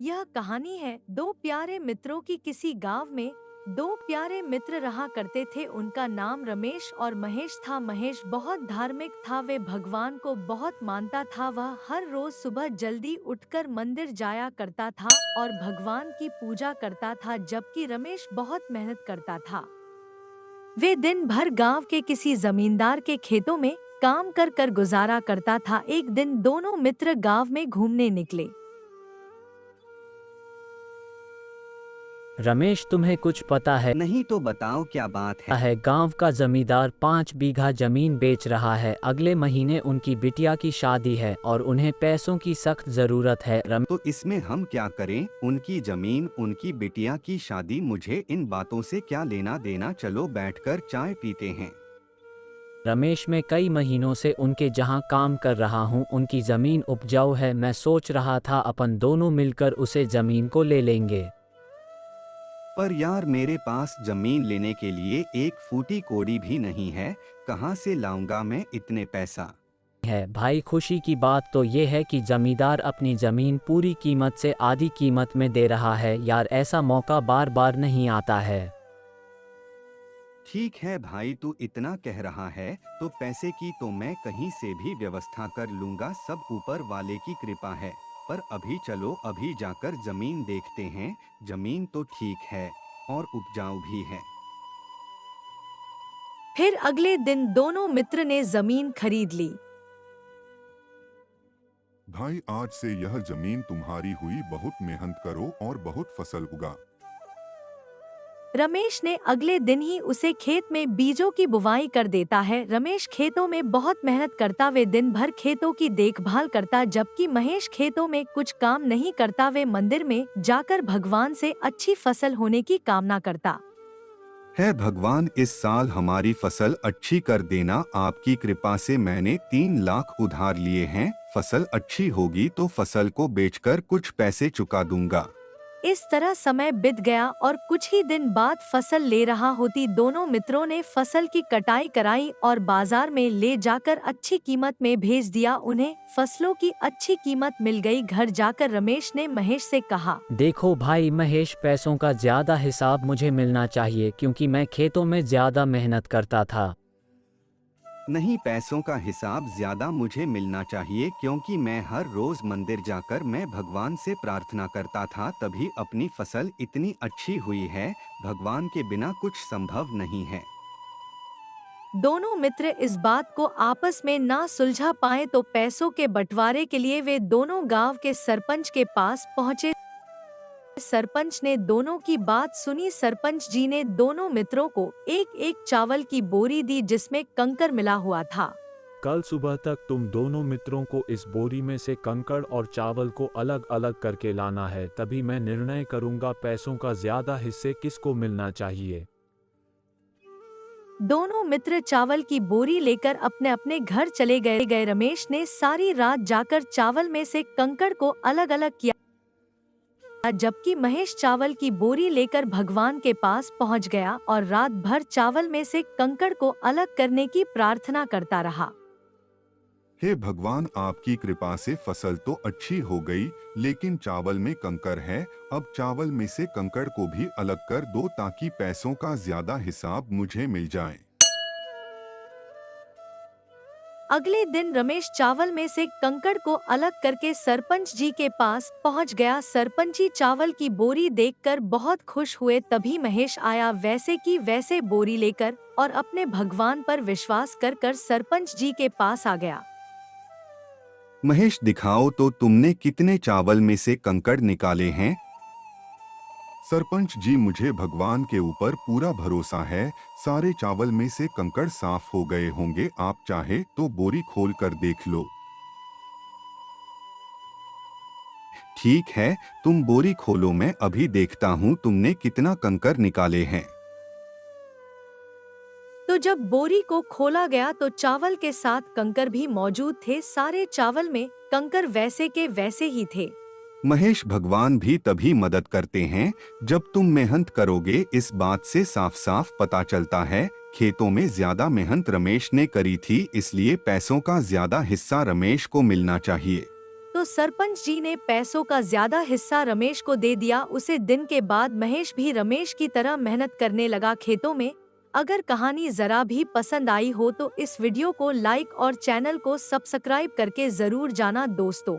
यह कहानी है दो प्यारे मित्रों की। किसी गांव में दो प्यारे मित्र रहा करते थे। उनका नाम रमेश और महेश था। महेश बहुत धार्मिक था, वे भगवान को बहुत मानता था। वह हर रोज सुबह जल्दी उठकर मंदिर जाया करता था और भगवान की पूजा करता था, जबकि रमेश बहुत मेहनत करता था। वे दिन भर गांव के किसी जमींदार के खेतों में काम कर कर गुजारा करता था। एक दिन दोनों मित्र गांव में घूमने निकले। रमेश, तुम्हें कुछ पता है? नहीं तो बताओ क्या बात है। गांव का जमींदार 5 बीघा जमीन बेच रहा है। अगले महीने उनकी बिटिया की शादी है और उन्हें पैसों की सख्त जरूरत है। तो इसमें हम क्या करें? उनकी जमीन, उनकी बिटिया की शादी, मुझे इन बातों से क्या लेना देना। चलो बैठकर चाय पीते हैं। रमेश, मैं कई महीनों से उनके जहां काम कर रहा हूं, उनकी जमीन उपजाऊ है। मैं सोच रहा था अपन दोनों मिलकर उसे जमीन को ले लेंगे। पर यार, मेरे पास जमीन लेने के लिए एक फूटी कोड़ी भी नहीं है। कहाँ से लाऊंगा मैं इतने पैसा? है भाई, खुशी की बात तो ये है कि जमींदार अपनी जमीन पूरी कीमत से आधी कीमत में दे रहा है। यार, ऐसा मौका बार बार नहीं आता है। ठीक है भाई, तू इतना कह रहा है तो पैसे की तो मैं कहीं से भी व्यवस्था कर लूंगा। सब ऊपर वाले की कृपा है। पर अभी चलो, अभी जाकर जमीन देखते हैं। जमीन तो ठीक है और उपजाऊ भी है। फिर अगले दिन दोनों मित्र ने जमीन खरीद ली। भाई, आज से यह जमीन तुम्हारी हुई। बहुत मेहनत करो और बहुत फसल उगा। रमेश ने अगले दिन ही उसे खेत में बीजों की बुवाई कर देता है। रमेश खेतों में बहुत मेहनत करता, वे दिन भर खेतों की देखभाल करता, जबकि महेश खेतों में कुछ काम नहीं करता। वे मंदिर में जाकर भगवान से अच्छी फसल होने की कामना करता। है भगवान, इस साल हमारी फसल अच्छी कर देना। आपकी कृपा से मैंने 3 लाख उधार लिए हैं। फसल अच्छी होगी तो फसल को बेचकर कुछ पैसे चुका दूंगा। इस तरह समय बीत गया और कुछ ही दिन बाद फसल ले रहा होती। दोनों मित्रों ने फसल की कटाई कराई और बाजार में ले जाकर अच्छी कीमत में भेज दिया। उन्हें फसलों की अच्छी कीमत मिल गई। घर जाकर रमेश ने महेश से कहा, देखो भाई महेश, पैसों का ज्यादा हिसाब मुझे मिलना चाहिए क्योंकि मैं खेतों में ज्यादा मेहनत करता था। नहीं, पैसों का हिसाब ज्यादा मुझे मिलना चाहिए क्योंकि मैं हर रोज मंदिर जाकर मैं भगवान से प्रार्थना करता था, तभी अपनी फसल इतनी अच्छी हुई है। भगवान के बिना कुछ संभव नहीं है। दोनों मित्र इस बात को आपस में ना सुलझा पाए तो पैसों के बंटवारे के लिए वे दोनों गांव के सरपंच के पास पहुंचे। सरपंच ने दोनों की बात सुनी। सरपंच जी ने दोनों मित्रों को एक एक चावल की बोरी दी जिसमें कंकर मिला हुआ था। कल सुबह तक तुम दोनों मित्रों को इस बोरी में से कंकड़ और चावल को अलग अलग करके लाना है, तभी मैं निर्णय करूंगा पैसों का ज्यादा हिस्से किसको मिलना चाहिए। दोनों मित्र चावल की बोरी लेकर अपने अपने घर चले गए। रमेश ने सारी रात जाकर चावल में से कंकड़ को अलग अलग किया, जबकि महेश चावल की बोरी लेकर भगवान के पास पहुंच गया और रात भर चावल में से कंकड़ को अलग करने की प्रार्थना करता रहा। हे भगवान, आपकी कृपा से फसल तो अच्छी हो गई, लेकिन चावल में कंकर है। अब चावल में से कंकड़ को भी अलग कर दो ताकि पैसों का ज्यादा हिसाब मुझे मिल जाए। अगले दिन रमेश चावल में से कंकड़ को अलग करके सरपंच जी के पास पहुंच गया। सरपंच जी चावल की बोरी देखकर बहुत खुश हुए। तभी महेश आया, वैसे की वैसे बोरी लेकर, और अपने भगवान पर विश्वास कर सरपंच जी के पास आ गया। महेश, दिखाओ तो तुमने कितने चावल में से कंकड़ निकाले हैं। सरपंच जी, मुझे भगवान के ऊपर पूरा भरोसा है। सारे चावल में से कंकड़ साफ हो गए होंगे। आप चाहे तो बोरी खोल कर देख लो। ठीक है, तुम बोरी खोलो, मैं अभी देखता हूँ तुमने कितना कंकड़ निकाले हैं। तो जब बोरी को खोला गया तो चावल के साथ कंकड़ भी मौजूद थे। सारे चावल में कंकड़ वैसे के वैसे ही थे। महेश, भगवान भी तभी मदद करते हैं जब तुम मेहनत करोगे। इस बात से साफ साफ पता चलता है खेतों में ज्यादा मेहनत रमेश ने करी थी, इसलिए पैसों का ज्यादा हिस्सा रमेश को मिलना चाहिए। तो सरपंच जी ने पैसों का ज्यादा हिस्सा रमेश को दे दिया। उसे दिन के बाद महेश भी रमेश की तरह मेहनत करने लगा खेतों में। अगर कहानी जरा भी पसंद आई हो तो इस वीडियो को लाइक और चैनल को सब्सक्राइब करके जरूर जाना दोस्तों।